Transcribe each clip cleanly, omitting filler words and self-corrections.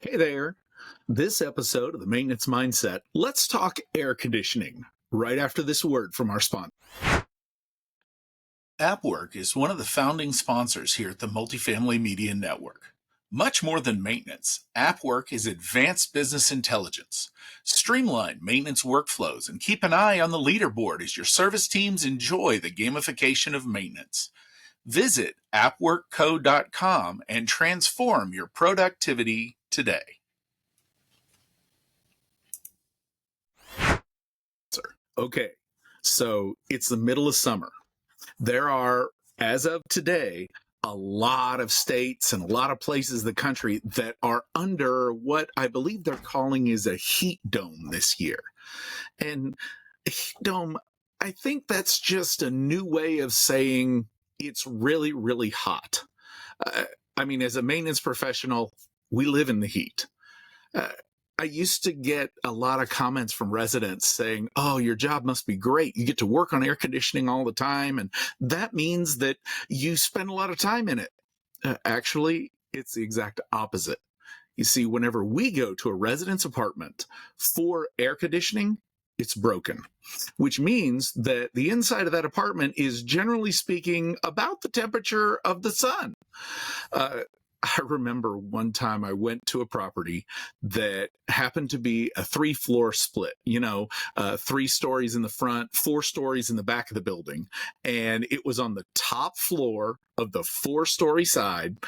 Hey there. This episode of the Maintenance Mindset, let's talk air conditioning right after this word from our sponsor. AppWork is one of the founding sponsors here at the Multifamily Media Network. Much more than maintenance, AppWork is advanced business intelligence. Streamline maintenance workflows and keep an eye on the leaderboard as your service teams enjoy the gamification of maintenance. Visit appworkco.com and transform your productivity today. Okay, so it's the middle of summer. There are, as of today, a lot of states and a lot of places in the country that are under what I believe they're calling is a heat dome this year. And a heat dome, I think that's just a new way of saying it's really, really hot. As a maintenance professional, we live in the heat. I used to get a lot of comments from residents saying, oh, your job must be great. You get to work on air conditioning all the time. And that means that you spend a lot of time in it. Actually, it's the exact opposite. You see, whenever we go to a resident's apartment for air conditioning, it's broken, which means that the inside of that apartment is, generally speaking, about the temperature of the sun. I remember one time I went to a property that happened to be a 3-floor split, 3 stories in the front, 4 stories in the back of the building. And it was on the top floor of the 4-story side.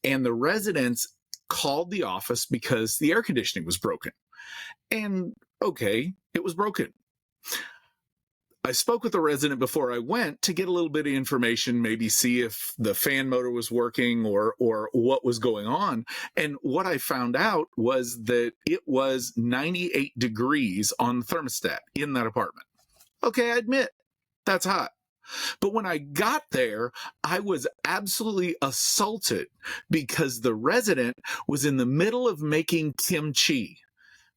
And the residents called the office because the air conditioning was broken. And okay, it was broken. I spoke with the resident before I went to get a little bit of information, maybe see if the fan motor was working or what was going on. And what I found out was that it was 98 degrees on the thermostat in that apartment. Okay, I admit that's hot. But when I got there, I was absolutely assaulted because the resident was in the middle of making kimchi,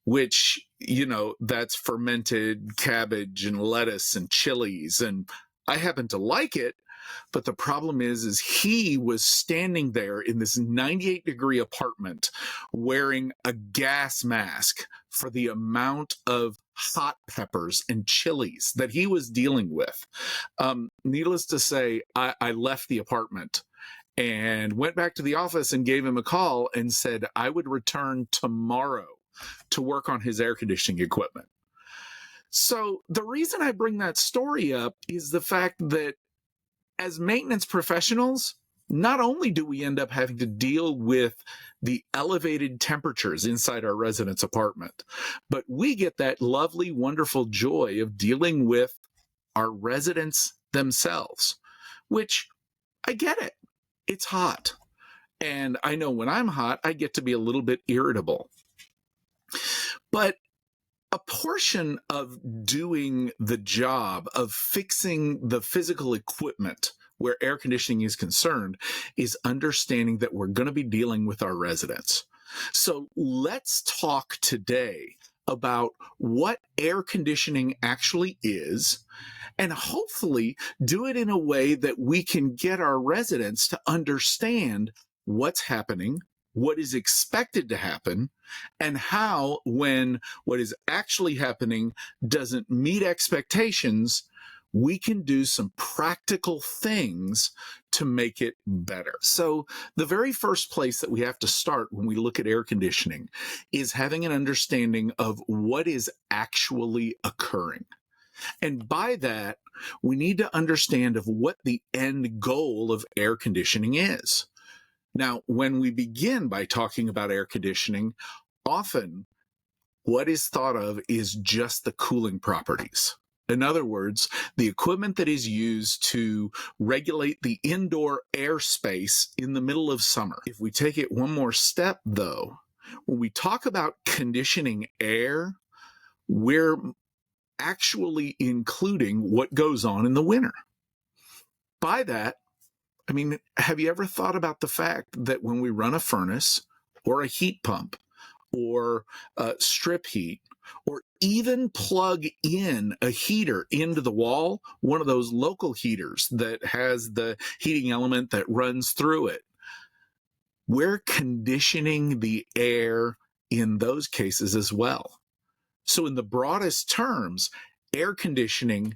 which, that's fermented cabbage and lettuce and chilies. And I happen to like it. But the problem is he was standing there in this 98-degree apartment wearing a gas mask for the amount of hot peppers and chilies that he was dealing with. Needless to say, I left the apartment and went back to the office and gave him a call and said I would return tomorrow to work on his air conditioning equipment. So the reason I bring that story up is the fact that as maintenance professionals, not only do we end up having to deal with the elevated temperatures inside our resident's apartment, but we get that lovely, wonderful joy of dealing with our residents themselves, which I get it. It's hot. And I know when I'm hot, I get to be a little bit irritable. But a portion of doing the job of fixing the physical equipment where air conditioning is concerned is understanding that we're going to be dealing with our residents. So let's talk today about what air conditioning actually is, and hopefully do it in a way that we can get our residents to understand what's happening, what is expected to happen, and how, when what is actually happening doesn't meet expectations, we can do some practical things to make it better. So the very first place that we have to start when we look at air conditioning is having an understanding of what is actually occurring. And by that, we need to understand of what the end goal of air conditioning is. Now, when we begin by talking about air conditioning, often what is thought of is just the cooling properties. In other words, the equipment that is used to regulate the indoor airspace in the middle of summer. If we take it one more step, though, when we talk about conditioning air, we're actually including what goes on in the winter. By that, have you ever thought about the fact that when we run a furnace or a heat pump or strip heat, or even plug in a heater into the wall, one of those local heaters that has the heating element that runs through it, we're conditioning the air in those cases as well. So in the broadest terms, air conditioning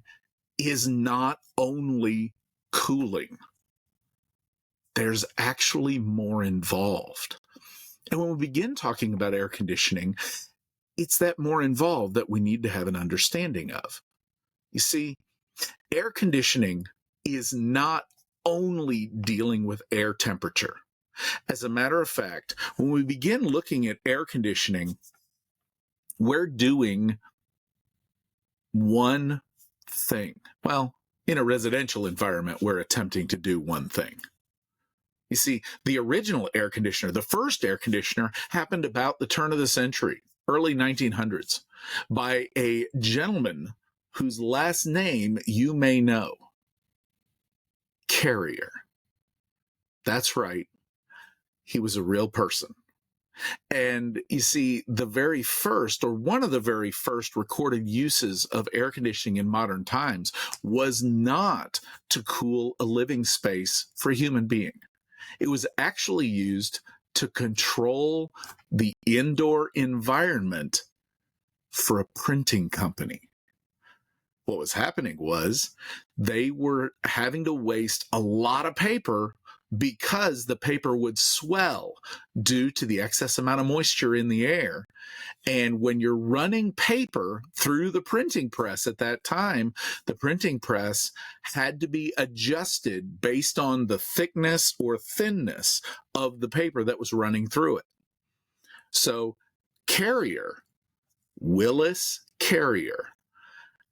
is not only cooling. There's actually more involved. And when we begin talking about air conditioning, it's that more involved that we need to have an understanding of. You see, air conditioning is not only dealing with air temperature. As a matter of fact, when we begin looking at air conditioning, we're doing one thing. Well, in a residential environment, we're attempting to do one thing. You see, the original air conditioner, the first air conditioner, happened about the turn of the century, early 1900s, by a gentleman whose last name you may know. Carrier. That's right. He was a real person. And you see, the very first, or one of the very first recorded uses of air conditioning in modern times was not to cool a living space for a human being. It was actually used to control the indoor environment for a printing company. What was happening was they were having to waste a lot of paper because the paper would swell due to the excess amount of moisture in the air. And when you're running paper through the printing press at that time, the printing press had to be adjusted based on the thickness or thinness of the paper that was running through it. So Carrier, Willis Carrier,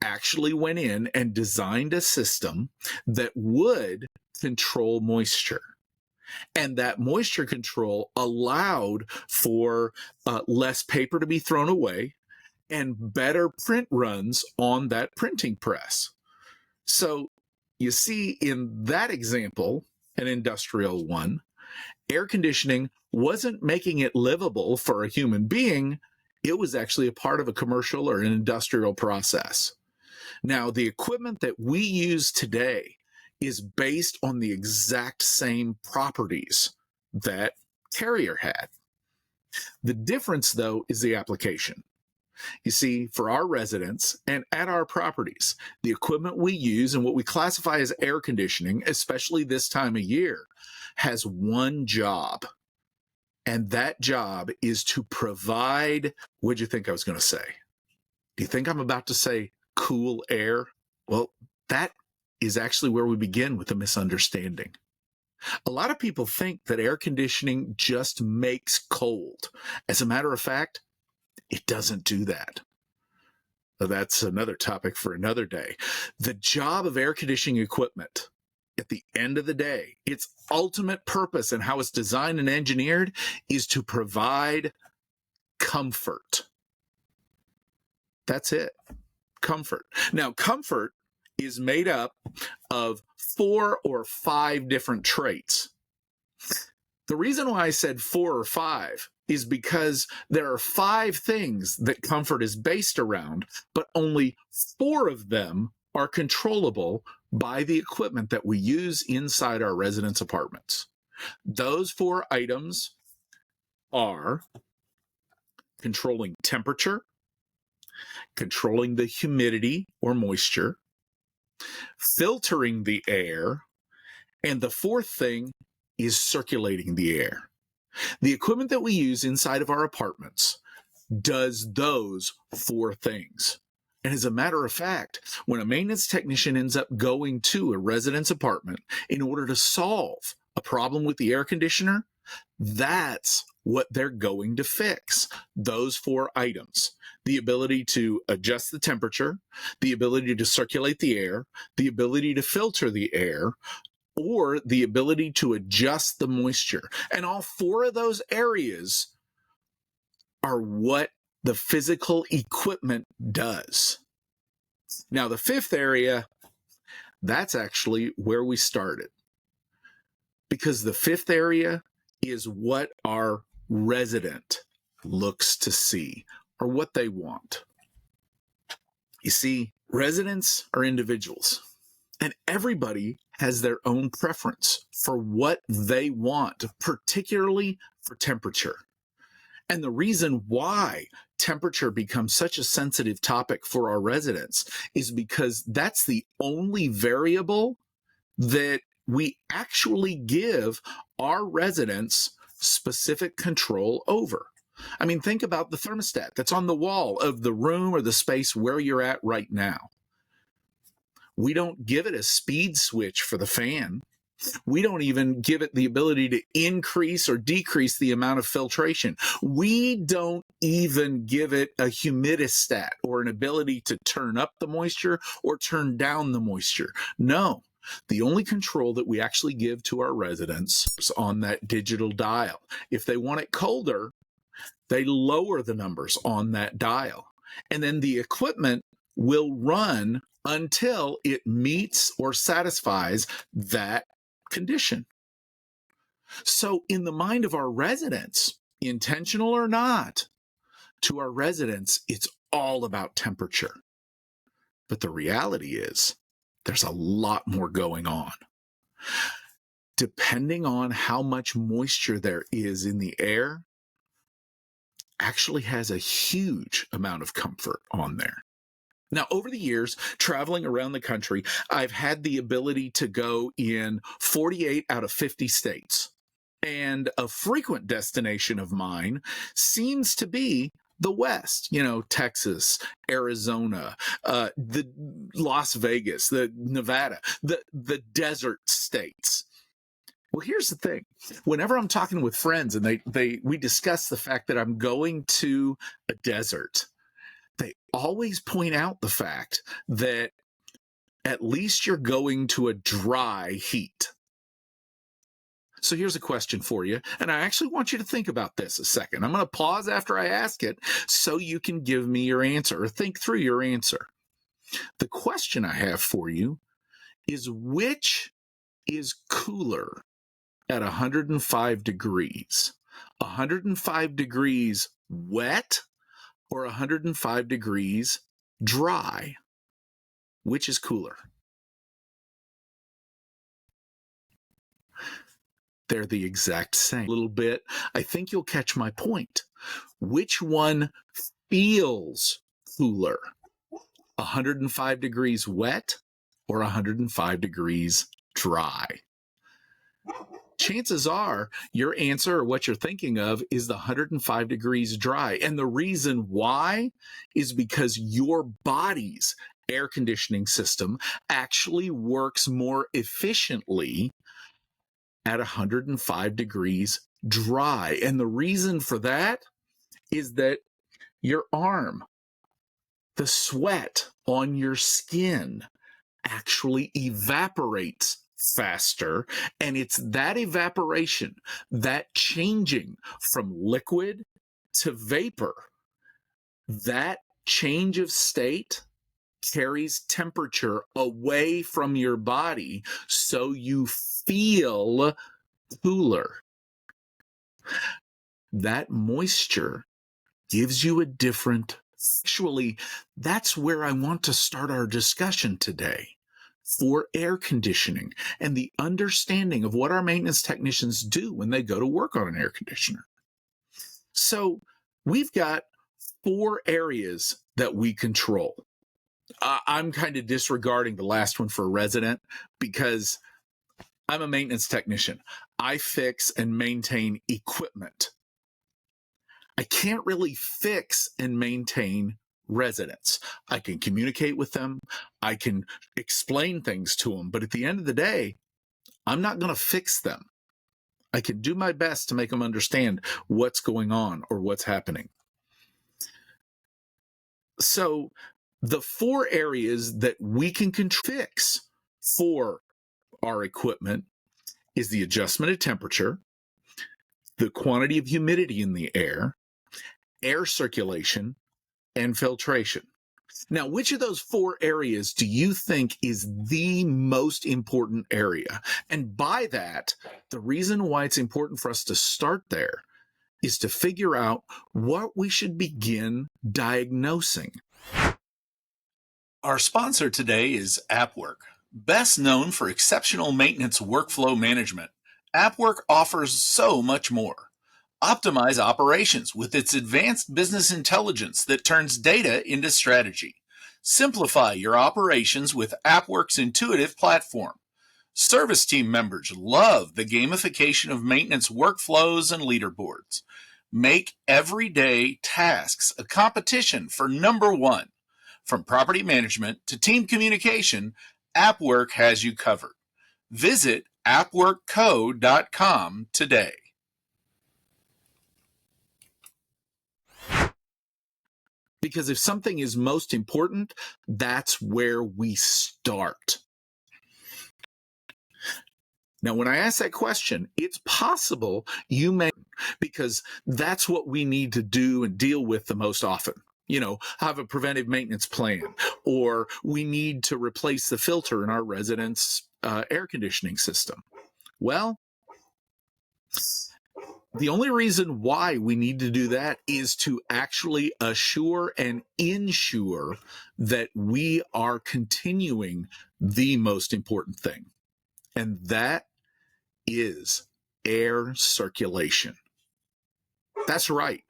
actually went in and designed a system that would control moisture. And that moisture control allowed for less paper to be thrown away and better print runs on that printing press. So you see, in that example, an industrial one, air conditioning wasn't making it livable for a human being. It was actually a part of a commercial or an industrial process. Now, the equipment that we use today is based on the exact same properties that Carrier had. The difference, though, is the application. You see, for our residents and at our properties, the equipment we use and what we classify as air conditioning, especially this time of year, has one job. And that job is to provide, what'd you think I was going to say? Do you think I'm about to say cool air? Well, that is actually where we begin with a misunderstanding. A lot of people think that air conditioning just makes cold. As a matter of fact, it doesn't do that. That's another topic for another day. The job of air conditioning equipment, at the end of the day, its ultimate purpose and how it's designed and engineered is to provide comfort. That's it. Comfort. Now, comfort is made up of 4 or 5 different traits. The reason why I said 4 or 5 is because there are 5 things that comfort is based around, but only 4 of them are controllable by the equipment that we use inside our residence apartments. Those 4 items are controlling temperature, controlling the humidity or moisture, filtering the air, and the 4th thing is circulating the air. The equipment that we use inside of our apartments does those 4 things. And as a matter of fact, when a maintenance technician ends up going to a residence apartment in order to solve a problem with the air conditioner, that's what they're going to fix. Those 4 items: the ability to adjust the temperature, the ability to circulate the air, the ability to filter the air, or the ability to adjust the moisture. And all 4 of those areas are what the physical equipment does. Now, the 5th area, that's actually where we started. Because the 5th area is what our resident looks to see, or what they want. You see, residents are individuals, and everybody has their own preference for what they want, particularly for temperature. And the reason why temperature becomes such a sensitive topic for our residents is because that's the only variable that we actually give our residents specific control over. I mean, think about the thermostat that's on the wall of the room or the space where you're at right now. We don't give it a speed switch for the fan. We don't even give it the ability to increase or decrease the amount of filtration. We don't even give it a humidistat or an ability to turn up the moisture or turn down the moisture. No, the only control that we actually give to our residents is on that digital dial. If they want it colder, they lower the numbers on that dial. And then the equipment will run until it meets or satisfies that condition. So in the mind of our residents, intentional or not, to our residents, it's all about temperature. But the reality is there's a lot more going on. Depending on how much moisture there is in the air, actually has a huge amount of comfort on there. Now, over the years, traveling around the country, I've had the ability to go in 48 out of 50 states. And a frequent destination of mine seems to be the West, Texas, Arizona, the Las Vegas, the Nevada, the desert states. Well, here's the thing. Whenever I'm talking with friends and we discuss the fact that I'm going to a desert, they always point out the fact that at least you're going to a dry heat. So here's a question for you, and I actually want you to think about this a second. I'm going to pause after I ask it so you can give me your answer or think through your answer. The question I have for you is, which is cooler at 105 degrees? 105 degrees wet or 105 degrees dry? Which is cooler? They're the exact same. A little bit. I think you'll catch my point. Which one feels cooler? 105 degrees wet or 105 degrees dry? Chances are your answer or what you're thinking of is the 105 degrees dry. And the reason why is because your body's air conditioning system actually works more efficiently at 105 degrees dry. And the reason for that is that your arm, the sweat on your skin actually evaporates faster. And it's that evaporation, that changing from liquid to vapor, that change of state carries temperature away from your body so you feel cooler. That moisture gives you a different. Actually, that's where I want to start our discussion today for air conditioning and the understanding of what our maintenance technicians do when they go to work on an air conditioner. So we've got 4 areas that we control. I'm kind of disregarding the last one for a resident because I'm a maintenance technician. I fix and maintain equipment. I can't really fix and maintain residents. I can communicate with them. I can explain things to them. But at the end of the day, I'm not going to fix them. I can do my best to make them understand what's going on or what's happening. So the 4 areas that we can fix for our equipment is the adjustment of temperature, the quantity of humidity in the air circulation, and filtration. Now, which of those 4 areas do you think is the most important area? And by that, the reason why it's important for us to start there is to figure out what we should begin diagnosing. Our sponsor today is AppWork. Best known for exceptional maintenance workflow management, AppWork offers so much more. Optimize operations with its advanced business intelligence that turns data into strategy. Simplify your operations with AppWork's intuitive platform. Service team members love the gamification of maintenance workflows and leaderboards. Make everyday tasks a competition for number one. From property management to team communication, AppWork has you covered. Visit appworkco.com today. Because if something is most important, that's where we start. Now, when I ask that question, it's possible you may, because that's what we need to do and deal with the most often. Have a preventive maintenance plan, or we need to replace the filter in our residence air conditioning system. Well, the only reason why we need to do that is to actually assure and ensure that we are continuing the most important thing, and that is air circulation. That's right.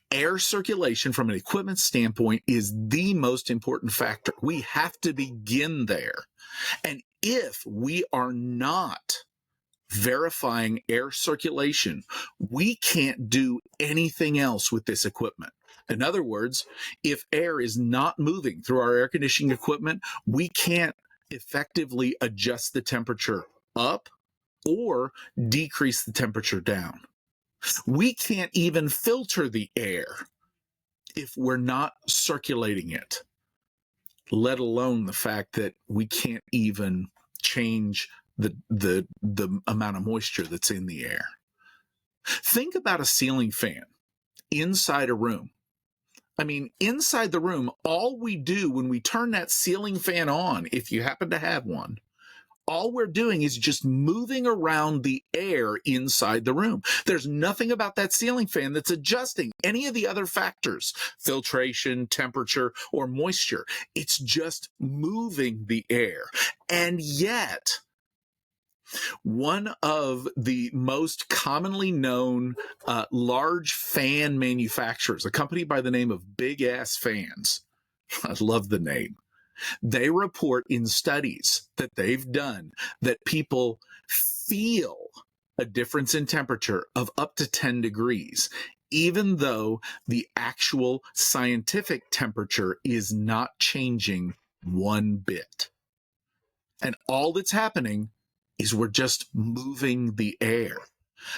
Air circulation from an equipment standpoint is the most important factor. We have to begin there. And if we are not verifying air circulation, we can't do anything else with this equipment. In other words, if air is not moving through our air conditioning equipment, we can't effectively adjust the temperature up or decrease the temperature down. We can't even filter the air if we're not circulating it, let alone the fact that we can't even change the amount of moisture that's in the air. Think about a ceiling fan inside a room. I mean, inside the room, all we do when we turn that ceiling fan on, if you happen to have one, all we're doing is just moving around the air inside the room. There's nothing about that ceiling fan that's adjusting any of the other factors, filtration, temperature, or moisture. It's just moving the air. And yet, one of the most commonly known large fan manufacturers, a company by the name of Big Ass Fans, I love the name. They report in studies that they've done that people feel a difference in temperature of up to 10 degrees, even though the actual scientific temperature is not changing one bit. And all that's happening is we're just moving the air.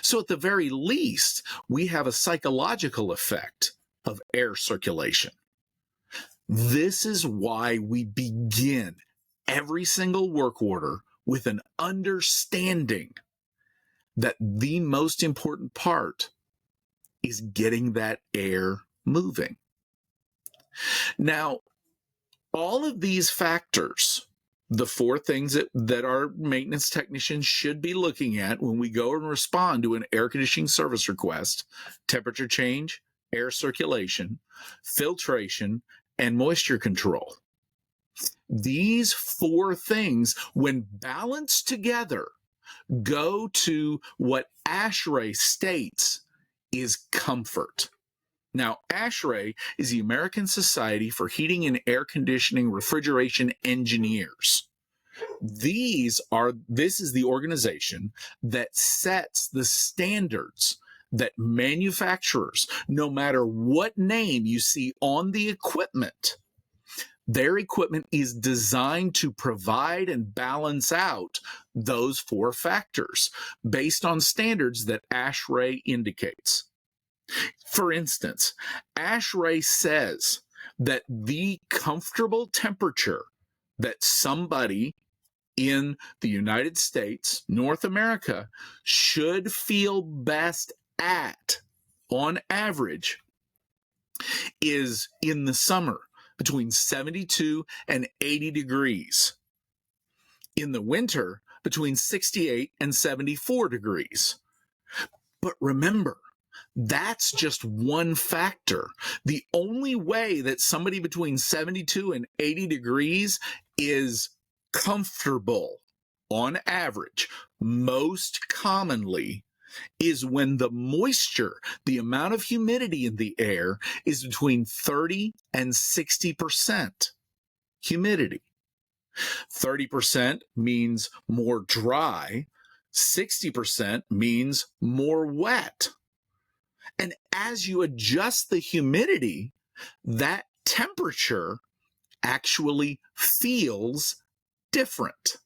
So at the very least, we have a psychological effect of air circulation. This is why we begin every single work order with an understanding that the most important part is getting that air moving. Now, all of these factors, the four things that our maintenance technicians should be looking at when we go and respond to an air conditioning service request: temperature change, air circulation, filtration, and moisture control. These four things, when balanced together, go to what ASHRAE states is comfort. Now, ASHRAE is the American Society for Heating and Air Conditioning Refrigeration Engineers. This is the organization that sets the standards that manufacturers, no matter what name you see on the equipment, their equipment is designed to provide and balance out those four factors based on standards that ASHRAE indicates. For instance, ASHRAE says that the comfortable temperature that somebody in the United States, North America, should feel best at, on average, is in the summer between 72 and 80 degrees. In the winter, between 68 and 74 degrees. But remember, that's just one factor. The only way that somebody between 72 and 80 degrees is comfortable on average, most commonly, is when the moisture, the amount of humidity in the air, is between 30 and 60% humidity. 30% means more dry, 60% means more wet. And as you adjust the humidity, that temperature actually feels different.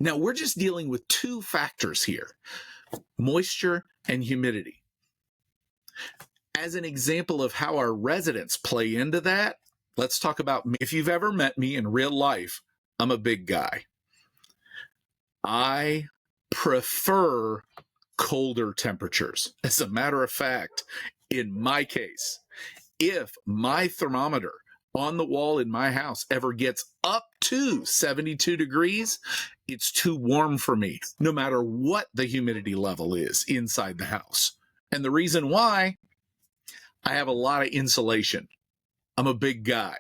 Now, we're just dealing with two factors here, moisture and humidity. As an example of how our residents play into that, let's talk about me. If you've ever met me in real life, I'm a big guy. I prefer colder temperatures. As a matter of fact, in my case, if my thermometer on the wall in my house ever gets up to 72 degrees, it's too warm for me, no matter what the humidity level is inside the house. And the reason why, I have a lot of insulation. I'm a big guy.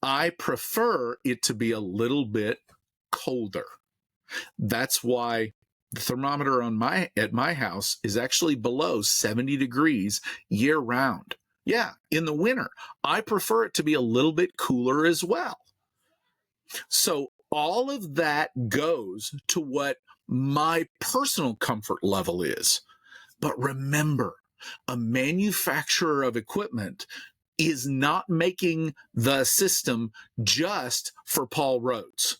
I prefer it to be a little bit colder. That's why the thermometer at my house is actually below 70 degrees year round. Yeah, in the winter, I prefer it to be a little bit cooler as well. So all of that goes to what my personal comfort level is. But remember, a manufacturer of equipment is not making the system just for Paul Rhodes.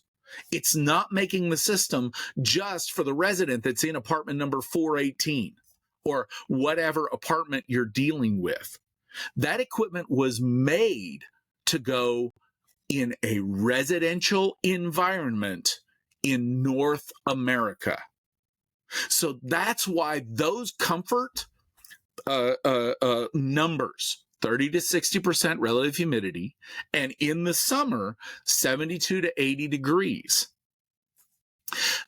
It's not making the system just for the resident that's in apartment number 418 or whatever apartment you're dealing with. That equipment was made to go in a residential environment in North America. So that's why those comfort numbers, 30 to 60% relative humidity, and in the summer, 72 to 80 degrees.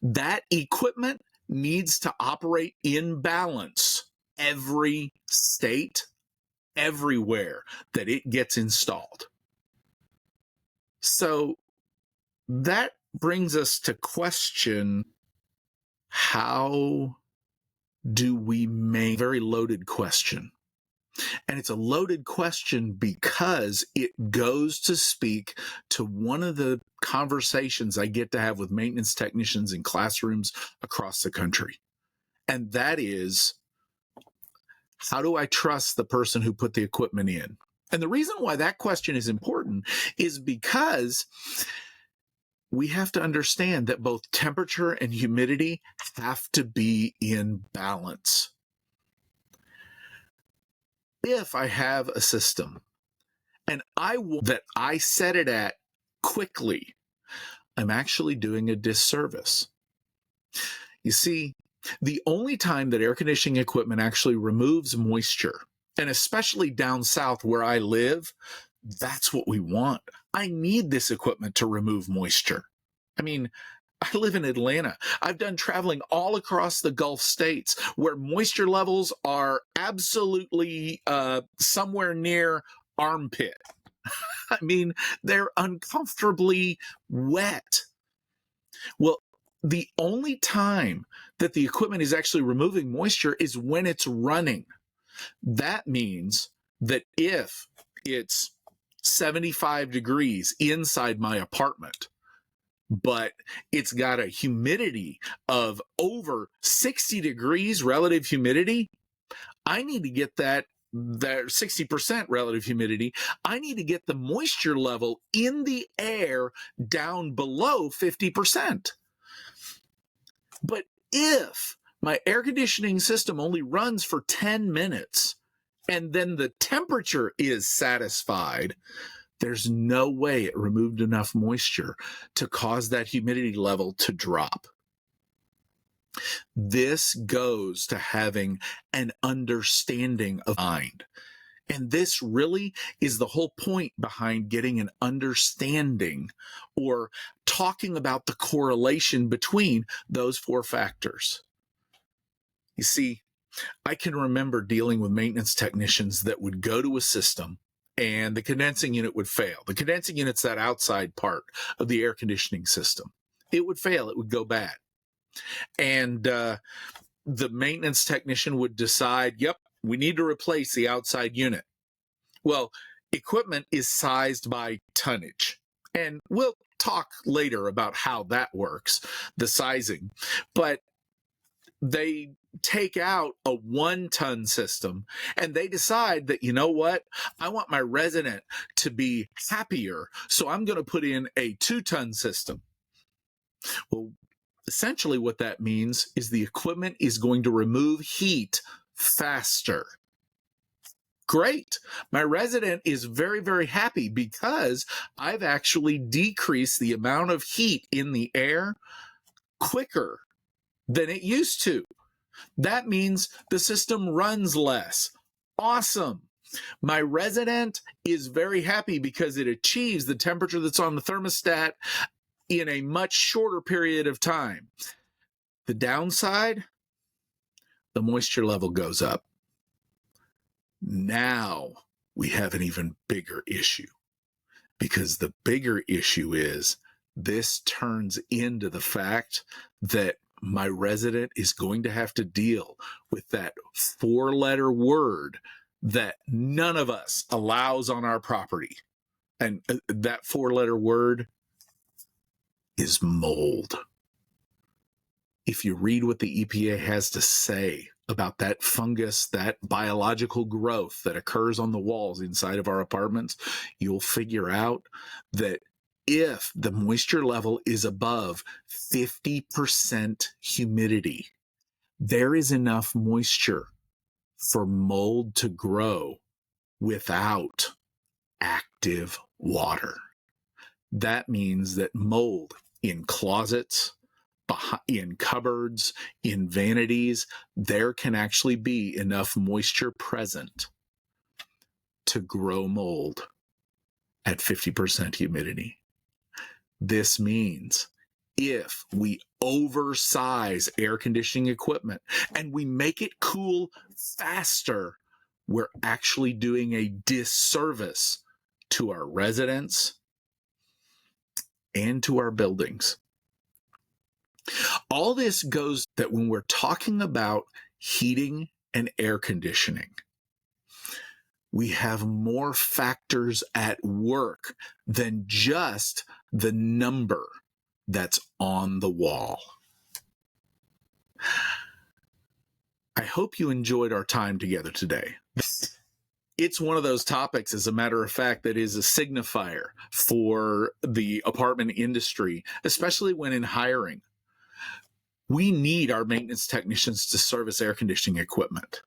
That equipment needs to operate in balance every state, everywhere that it gets installed. So that brings us to question, how do we make a very loaded question? And it's a loaded question because it goes to speak to one of the conversations I get to have with maintenance technicians in classrooms across the country. And that is, how do I trust the person who put the equipment in? And the reason why that question is important is because we have to understand that both temperature and humidity have to be in balance. If I have a system and that I set it at quickly, I'm actually doing a disservice. You see, the only time that air conditioning equipment actually removes moisture, and especially down south where I live, that's what we want. I need this equipment to remove moisture. I mean, I live in Atlanta. I've done traveling all across the Gulf states where moisture levels are absolutely somewhere near armpit. I mean, they're uncomfortably wet. Well, the only time that the equipment is actually removing moisture is when it's running. That means that if it's 75 degrees inside my apartment, but it's got a humidity of over 60 degrees relative humidity, I need to get that 60% relative humidity. I need to get the moisture level in the air down below 50%. But if my air conditioning system only runs for 10 minutes and then the temperature is satisfied, there's no way it removed enough moisture to cause that humidity level to drop. This goes to having an understanding of mind. And this really is the whole point behind getting an understanding or talking about the correlation between those four factors. You see, I can remember dealing with maintenance technicians that would go to a system and the condensing unit would fail. The condensing unit's that outside part of the air conditioning system. It would fail. It would go bad. And the maintenance technician would decide, yep, we need to replace the outside unit. Well, equipment is sized by tonnage. And we'll talk later about how that works, the sizing. But they take out a 1-ton system and they decide that, you know what, I want my resident to be happier, so I'm going to put in a 2-ton system. Well, essentially what that means is the equipment is going to remove heat faster. Great. My resident is very, very happy because I've actually decreased the amount of heat in the air quicker than it used to. That means the system runs less. Awesome. My resident is very happy because it achieves the temperature that's on the thermostat in a much shorter period of time. The downside, the moisture level goes up. Now we have an even bigger issue, because the bigger issue is this turns into the fact that my resident is going to have to deal with that 4-letter word that none of us allows on our property. And that 4-letter word is mold. If you read what the EPA has to say about that fungus, that biological growth that occurs on the walls inside of our apartments, you'll figure out that if the moisture level is above 50% humidity, there is enough moisture for mold to grow without active water. That means that mold in closets, in cupboards, in vanities, there can actually be enough moisture present to grow mold at 50% humidity. This means if we oversize air conditioning equipment and we make it cool faster, we're actually doing a disservice to our residents and to our buildings. All this goes that when we're talking about heating and air conditioning, we have more factors at work than just the number that's on the wall. I hope you enjoyed our time together today. It's one of those topics, as a matter of fact, that is a signifier for the apartment industry, especially when in hiring. We need our maintenance technicians to service air conditioning equipment.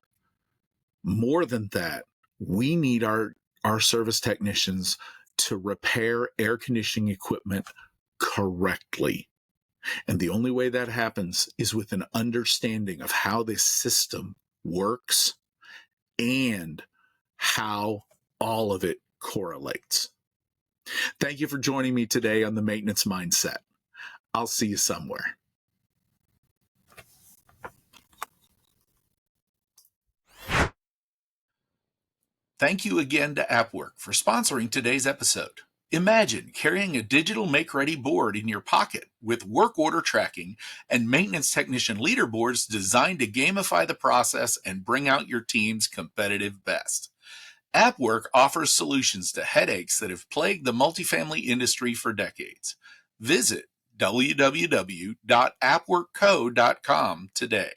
More than that, we need our service technicians to repair air conditioning equipment correctly. And the only way that happens is with an understanding of how this system works and how all of it correlates. Thank you for joining me today on the Maintenance Mindset. I'll see you somewhere. Thank you again to AppWork for sponsoring today's episode. Imagine carrying a digital make-ready board in your pocket with work order tracking and maintenance technician leaderboards designed to gamify the process and bring out your team's competitive best. AppWork offers solutions to headaches that have plagued the multifamily industry for decades. Visit www.appworkco.com today.